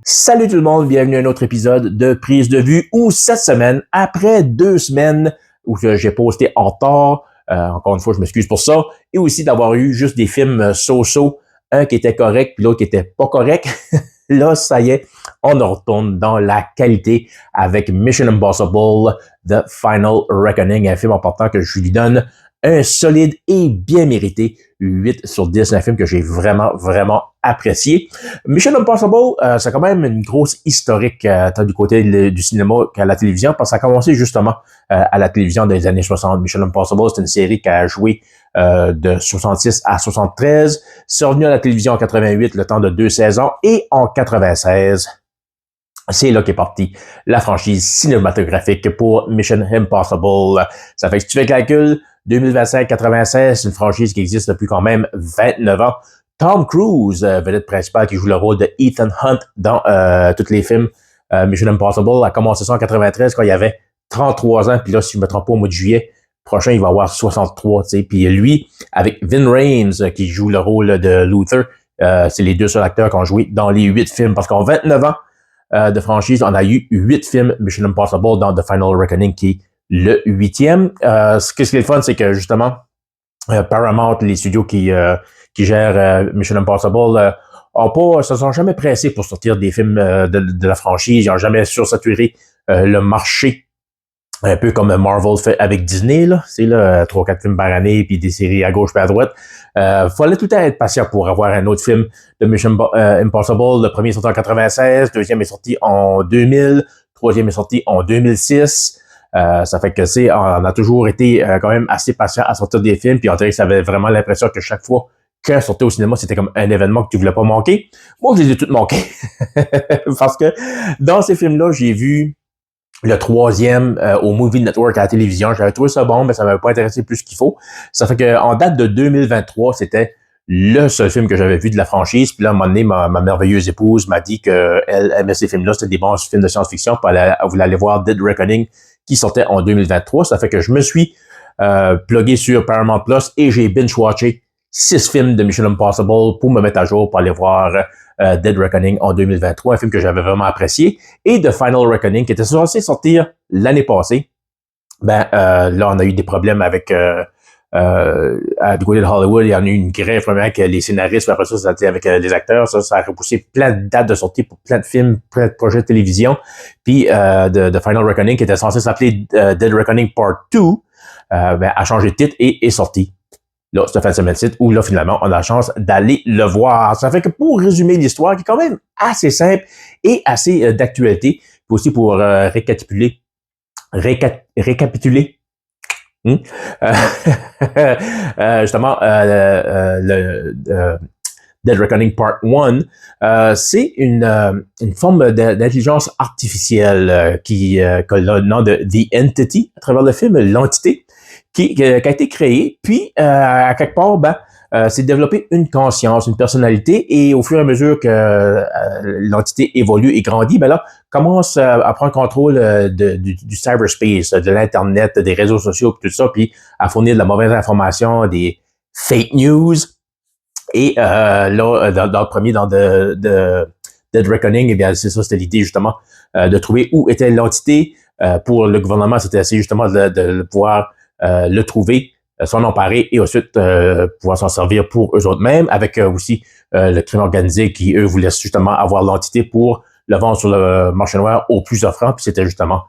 Salut tout le monde, bienvenue à un autre épisode de Prise de vue où cette semaine, après 2 semaines où j'ai posté en retard, encore une fois je m'excuse pour ça, et aussi d'avoir eu juste des films so-so, un qui était correct puis l'autre qui était pas correct, là ça y est, on retourne dans la qualité avec Mission Impossible The Final Reckoning, un film important que je lui donne un solide et bien mérité 8 sur 10, un film que j'ai vraiment apprécié. Mission Impossible, c'est quand même une grosse historique tant du côté du cinéma qu'à la télévision, parce que ça a commencé justement à la télévision des années 60. Mission Impossible, c'est une série qui a joué de 66 à 73. C'est revenu à la télévision en 88, le temps de 2 saisons, et en 96, c'est là qu'est partie la franchise cinématographique pour Mission Impossible. Ça fait que si tu fais le calcul, 2025-96, c'est une franchise qui existe depuis quand même 29 ans. Tom Cruise, vedette principale qui joue le rôle de Ethan Hunt dans tous les films Mission Impossible, a commencé ça en 93 quand il avait 33 ans. Puis là, si je me trompe pas, au mois de juillet prochain, il va avoir 63. T'sais. Puis lui, avec Vin Rames, qui joue le rôle de Luther, c'est les deux seuls acteurs qui ont joué dans les 8 films. Parce qu'en 29 ans de franchise, on a eu 8 films Mission Impossible dans The Final Reckoning, qui est le 8e. Ce qui est le fun, c'est que justement, Paramount, les studios qui gèrent Mission Impossible, se sont jamais pressés pour sortir des films de la franchise. Ils n'ont jamais sursaturé le marché, un peu comme Marvel fait avec Disney, là. C'est là 3-4 films par année, puis des séries à gauche et à droite. Fallait tout le temps être patient pour avoir un autre film de Mission Impossible. Le premier est sorti en 96, le deuxième est sorti en 2000, le troisième est sorti en 2006. Ça fait que on a toujours été quand même assez patient à sortir des films, puis on dirait que ça avait vraiment l'impression que chaque fois qu'un sortait au cinéma, c'était comme un événement que tu voulais pas manquer. Moi, je les ai tous manqués. Parce que dans ces films-là, j'ai vu le troisième au Movie Network à la télévision. J'avais trouvé ça bon, mais ça m'avait pas intéressé plus qu'il faut. Ça fait que en date de 2023, c'était le seul film que j'avais vu de la franchise. Puis là, à un moment donné, ma merveilleuse épouse m'a dit qu'elle aimait ces films-là. C'était des bons films de science-fiction. Puis elle voulait aller voir Dead Reckoning qui sortait en 2023. Ça fait que je me suis plugué sur Paramount Plus et j'ai binge-watché 6 films de Mission Impossible pour me mettre à jour pour aller voir Dead Reckoning en 2023, un film que j'avais vraiment apprécié, et The Final Reckoning qui était censé sortir l'année passée. Là, on a eu des problèmes avec du côté de Hollywood. Il y en a eu une grève première avec les scénaristes, puis après ça a été avec les acteurs. Ça a repoussé plein de dates de sortie pour plein de films, plein de projets de télévision. Puis The Final Reckoning, qui était censé s'appeler Dead Reckoning Part 2, a changé de titre et est sorti. Là, c'est fait ce site où, là, finalement, on a la chance d'aller le voir. Ça fait que pour résumer l'histoire, qui est quand même assez simple et assez d'actualité, puis aussi pour récapituler. Justement, Dead Reckoning Part 1, c'est une forme d'intelligence artificielle qui a le nom de The Entity à travers le film, l'entité, qui a été créée, puis à quelque part, c'est développer une conscience, une personnalité, et au fur et à mesure que l'entité évolue et grandit, là, commence à prendre contrôle du cyberspace, de l'Internet, des réseaux sociaux, tout ça, puis à fournir de la mauvaise information, des fake news. Et là, dans le premier, dans Dead Reckoning, eh bien, c'est ça, c'était l'idée justement de trouver où était l'entité. Pour le gouvernement, c'était essayer justement de pouvoir le trouver, s'en emparer et ensuite pouvoir s'en servir pour eux autres mêmes, avec aussi le crime organisé qui, eux, voulaient justement avoir l'entité pour le vendre sur le marché noir au plus offrant. Puis c'était justement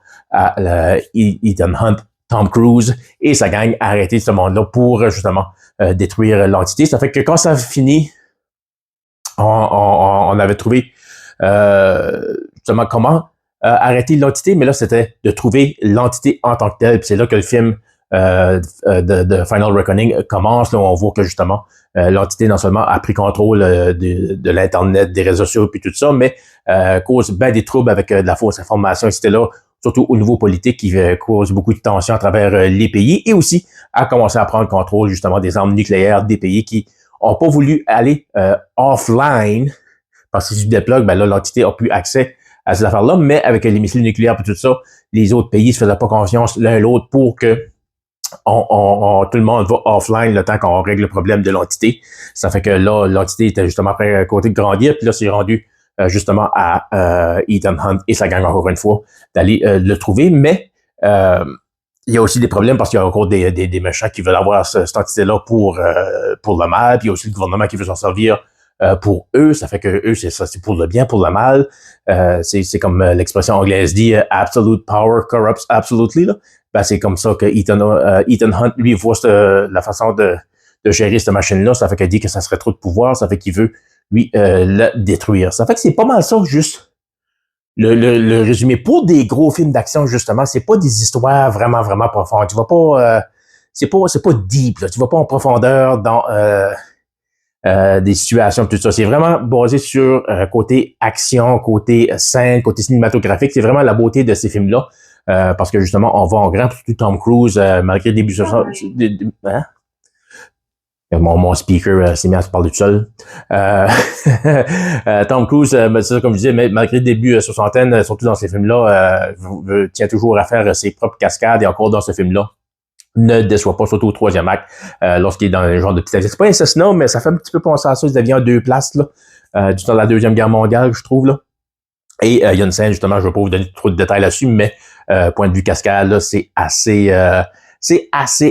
Ethan Hunt, Tom Cruise et sa gang à arrêter ce monde-là pour justement détruire l'entité. Ça fait que quand ça finit, on avait trouvé justement comment arrêter l'entité, mais là, c'était de trouver l'entité en tant que telle. Puis c'est là que le film de Final Reckoning commence. Là, où on voit que justement, l'entité non seulement a pris contrôle de l'Internet, des réseaux sociaux, puis tout ça, mais cause bien des troubles avec de la fausse information, etc. là, surtout au niveau politique, qui cause beaucoup de tensions à travers les pays, et aussi a commencé à prendre contrôle justement des armes nucléaires des pays qui ont pas voulu aller offline, parce qu'ils se déploguent, là, l'entité a plus accès à ces affaires-là, mais avec les missiles nucléaires et tout ça, les autres pays se faisaient pas confiance l'un l'autre pour que tout le monde va offline le temps qu'on règle le problème de l'entité. Ça fait que là, l'entité était justement après côté de grandir, puis là, c'est rendu justement à Ethan Hunt et sa gang encore une fois d'aller le trouver, mais il y a aussi des problèmes parce qu'il y a encore des méchants qui veulent avoir cette entité-là pour le mal, puis il y a aussi le gouvernement qui veut s'en servir pour eux, ça fait que eux, c'est pour le bien, pour le mal. C'est comme l'expression anglaise dit absolute power corrupts absolutely. Là. Ben, c'est comme ça que Ethan Hunt, lui, voit la façon de gérer cette machine-là. Ça fait qu'il dit que ça serait trop de pouvoir, ça fait qu'il veut, lui, la détruire. Ça fait que c'est pas mal ça, juste le résumé. Pour des gros films d'action, justement, c'est pas des histoires vraiment, vraiment profondes. Tu vas pas... c'est pas deep, là. Tu vas pas en profondeur dans des situations, tout ça. C'est vraiment basé sur côté action, côté scène, côté cinématographique. C'est vraiment la beauté de ces films-là. Parce que justement, on va en grand, surtout Tom Cruise, malgré le début... Hein? Mon speaker s'est mis à se parler tout seul. Tom Cruise, c'est ça, comme je disais, malgré le début soixantaine, surtout dans ces films-là, tient toujours à faire ses propres cascades et encore dans ce film-là ne déçoit pas, surtout au troisième acte, lorsqu'il est dans un genre de petit... C'est pas un assassinat, mais ça fait un petit peu penser à ça. Il devient en deux places, là, du temps de la Deuxième Guerre mondiale, je trouve, là. Et il y a une scène, justement, je ne vais pas vous donner trop de détails là-dessus, mais point de vue cascade, là, c'est assez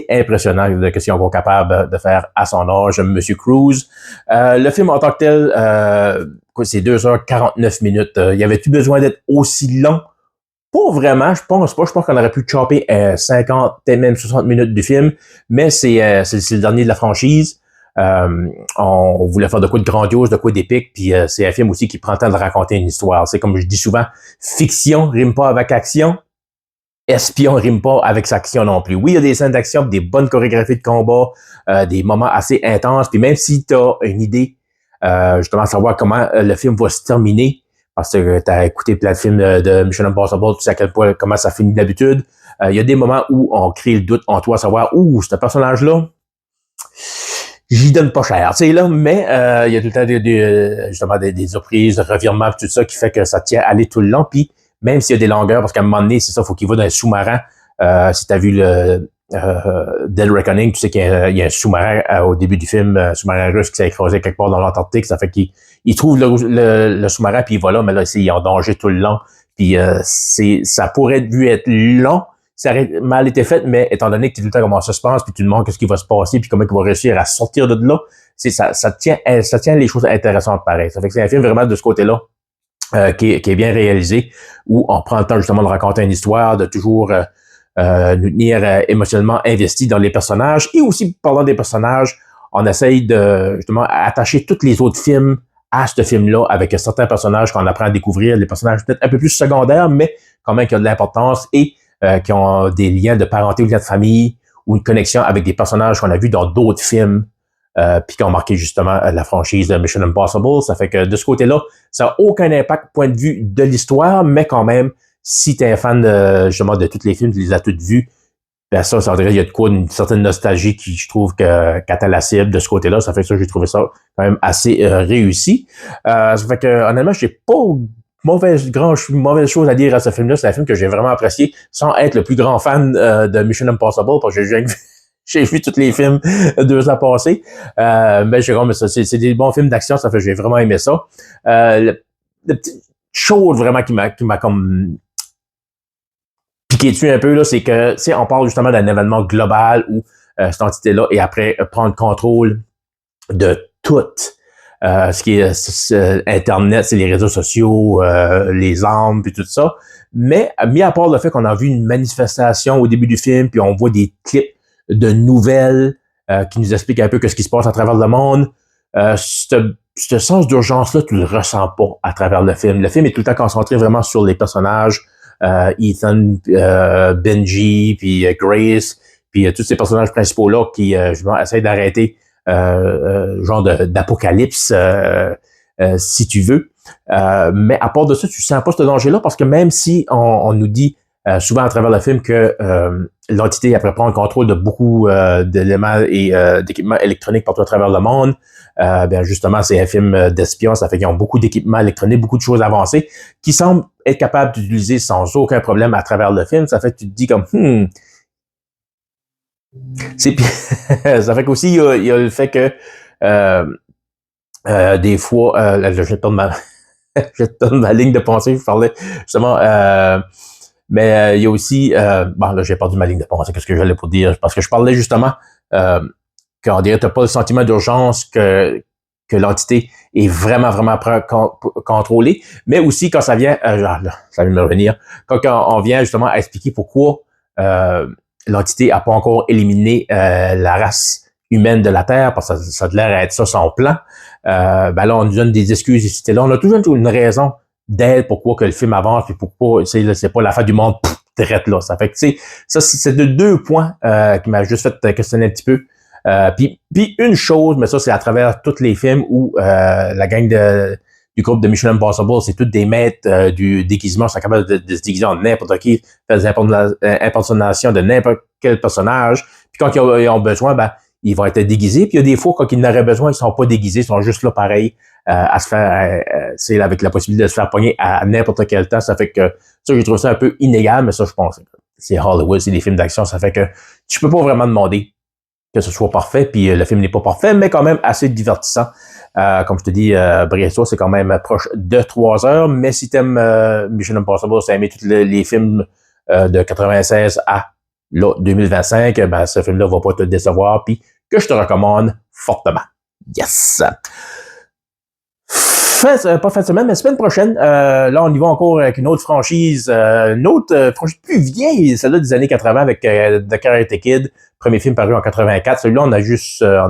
impressionnant de ce qu'ils sont capables de faire à son âge, M. Cruise. Le film en tant que tel, c'est 2h49 minutes. Y avait-tu besoin d'être aussi long? Pas vraiment, je pense pas. Je pense qu'on aurait pu chopper 50, peut-être même 60 minutes du film, mais c'est le dernier de la franchise. On voulait faire de quoi de grandiose, de quoi d'épique, puis c'est un film aussi qui prend le temps de raconter une histoire. C'est comme je dis souvent, fiction rime pas avec action, espion rime pas avec action non plus. Oui, il y a des scènes d'action, des bonnes chorégraphies de combat, des moments assez intenses, puis même si tu as une idée, justement, savoir comment le film va se terminer, parce que tu as écouté plein de films de Mission Impossible, tu sais à quel point comment ça finit d'habitude. Il y a des moments où on crée le doute en toi, savoir, ce personnage-là, j'y donne pas cher, tu sais, là, mais il y a tout le temps justement des surprises, des revirements, tout ça qui fait que ça tient à aller tout le long, puis même s'il y a des longueurs, parce qu'à un moment donné, c'est ça, faut qu'il va dans un sous-marin. Si tu as vu le Dead Reckoning, tu sais qu'il y a un sous-marin au début du film, un sous-marin russe qui s'est écrasé quelque part dans l'Antarctique, ça fait qu'il trouve le sous-marin, puis il va là, mais là, il est en danger tout le long, puis ça pourrait dû être long, ça aurait mal été fait, mais étant donné que tu es tout le temps comme en suspense, puis tu te demandes ce qui va se passer, puis comment il va réussir à sortir de là, ça tient les choses intéressantes pareil. Ça fait que c'est un film vraiment de ce côté-là qui est bien réalisé, où on prend le temps justement de raconter une histoire, de toujours nous tenir émotionnellement investis dans les personnages, et aussi parlant des personnages, on essaye de justement attacher tous les autres films à ce film-là avec certains personnages qu'on apprend à découvrir, les personnages peut-être un peu plus secondaires, mais quand même qui ont de l'importance et qui ont des liens de parenté ou liens de famille ou une connexion avec des personnages qu'on a vus dans d'autres films puis qui ont marqué justement la franchise de Mission Impossible. Ça fait que de ce côté-là, ça n'a aucun impact point de vue de l'histoire, mais quand même, si tu es un fan justement de tous les films, tu les as tous vus, ben ça dirait qu'il y a de quoi une certaine nostalgie qui, je trouve, qu'atteint la cible de ce côté-là. Ça fait que ça, j'ai trouvé ça quand même assez réussi. Ça fait que honnêtement, j'ai pas mauvaise chose à dire à ce film-là. C'est un film que j'ai vraiment apprécié, sans être le plus grand fan de Mission Impossible, parce que j'ai vu tous les films 2 ans passés. Mais c'est des bons films d'action, ça fait que j'ai vraiment aimé ça. Le petit chose vraiment qui m'a comme piqué dessus un peu, là, c'est que, tu sais, on parle justement d'un événement global où cette entité-là est après prendre contrôle de tout. Ce qui est Internet, c'est les réseaux sociaux, les armes, puis tout ça. Mais, mis à part le fait qu'on a vu une manifestation au début du film, puis on voit des clips de nouvelles qui nous expliquent un peu ce qui se passe à travers le monde, ce sens d'urgence-là, tu le ressens pas à travers le film. Le film est tout le temps concentré vraiment sur les personnages, Ethan, Benji, puis Grace, puis tous ces personnages principaux-là qui justement essayent d'arrêter genre d'apocalypse, si tu veux. Mais à part de ça, tu sens pas ce danger-là parce que même si on nous dit souvent à travers le film que l'entité après prendre le contrôle de beaucoup d'éléments et d'équipements électroniques partout à travers le monde, bien justement, c'est un film d'espion, ça fait qu'ils ont beaucoup d'équipements électroniques, beaucoup de choses avancées qui semblent être capables d'utiliser sans aucun problème à travers le film. Ça fait que tu te dis comme c'est ça fait qu'aussi il y a le fait que des fois je vais perdre je te donne ma ligne de pensée, je parlais justement, mais il y a aussi, bon là j'ai perdu ma ligne de pensée, qu'est-ce que j'allais pour dire, parce que je parlais justement, qu'on dirait t'as pas le sentiment d'urgence que l'entité est vraiment, vraiment contrôlée, mais aussi quand ça vient, là, ça vient me revenir, quand on vient justement à expliquer pourquoi l'entité a pas encore éliminé la race humaine de la Terre, parce que ça a l'air à être ça son plan, ben là, on nous donne des excuses ici et là. On a toujours une raison d'être pourquoi que le film avance, puis pourquoi c'est pas la fin du monde direct là. Ça fait que ça, c'est de deux points qui m'a juste fait questionner un petit peu. Puis une chose, mais ça, c'est à travers tous les films où la gang du groupe de Mission Impossible, c'est tous des maîtres du déguisement, sont capables de se déguiser en n'importe qui, faire des impersonations de n'importe quel personnage. Puis quand ils ont besoin, ben ils vont être déguisés. Puis il y a des fois, quand ils n'auraient besoin, ils sont pas déguisés, ils sont juste là pareil, à se faire, c'est avec la possibilité de se faire pogner à n'importe quel temps. Ça fait que ça, je trouve ça un peu inégal, mais ça, je pense, c'est Hollywood, c'est des films d'action, ça fait que tu peux pas vraiment demander que ce soit parfait, puis le film n'est pas parfait, mais quand même assez divertissant. Comme je te dis, Bressois, c'est quand même proche de 3 heures, mais si t'aimes Mission Impossible, si t'as aimé tous les films de 96 à là, 2025, ben ce film-là va pas te décevoir, puis que je te recommande fortement. Yes! Pas fin de semaine, mais semaine prochaine, là, on y va encore avec une autre franchise, une autre franchise plus vieille, celle-là des années 80 avec The Karate Kid, premier film paru en 84. Celui-là, on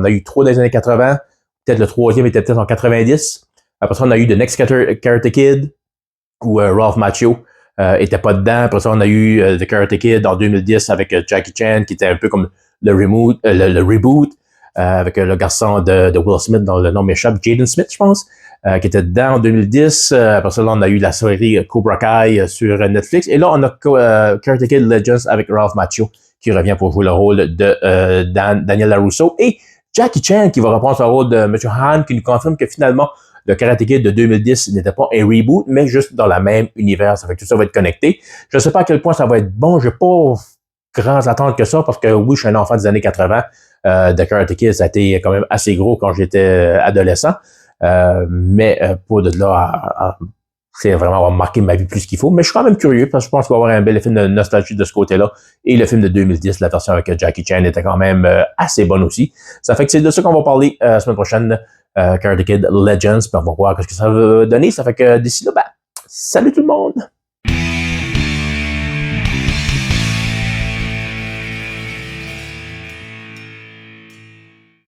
a eu 3 des années 80, peut-être le troisième était peut-être en 90. Après ça, on a eu The Next Karate Kid, où Ralph Macchio était pas dedans. Après ça, on a eu The Karate Kid en 2010 avec Jackie Chan, qui était un peu comme le reboot, avec le garçon de Will Smith, dont le nom m'échappe, Jaden Smith, je pense, qui était dedans en 2010. Après ça, là, on a eu la série Cobra Kai sur Netflix. Et là, on a Karate Kid Legends avec Ralph Macchio, qui revient pour jouer le rôle de Daniel LaRusso. Et Jackie Chan, qui va reprendre son rôle de M. Han, qui nous confirme que finalement, le Karate Kid de 2010 n'était pas un reboot, mais juste dans la même univers. Ça fait que tout ça va être connecté. Je ne sais pas à quel point ça va être bon. Je n'ai pas grands attentes que ça, parce que oui, je suis un enfant des années 80. The Karate Kid, ça a été quand même assez gros quand j'étais adolescent. Mais pour de là c'est vraiment marqué ma vie plus qu'il faut. Mais je suis quand même curieux, parce que je pense qu'il va y avoir un bel film de nostalgie de ce côté-là. Et le film de 2010, la version avec Jackie Chan, était quand même assez bonne aussi. Ça fait que c'est de ça qu'on va parler la semaine prochaine. Karate Kid Legends, puis on va voir ce que ça va donner. Ça fait que d'ici là, ben, salut tout le monde!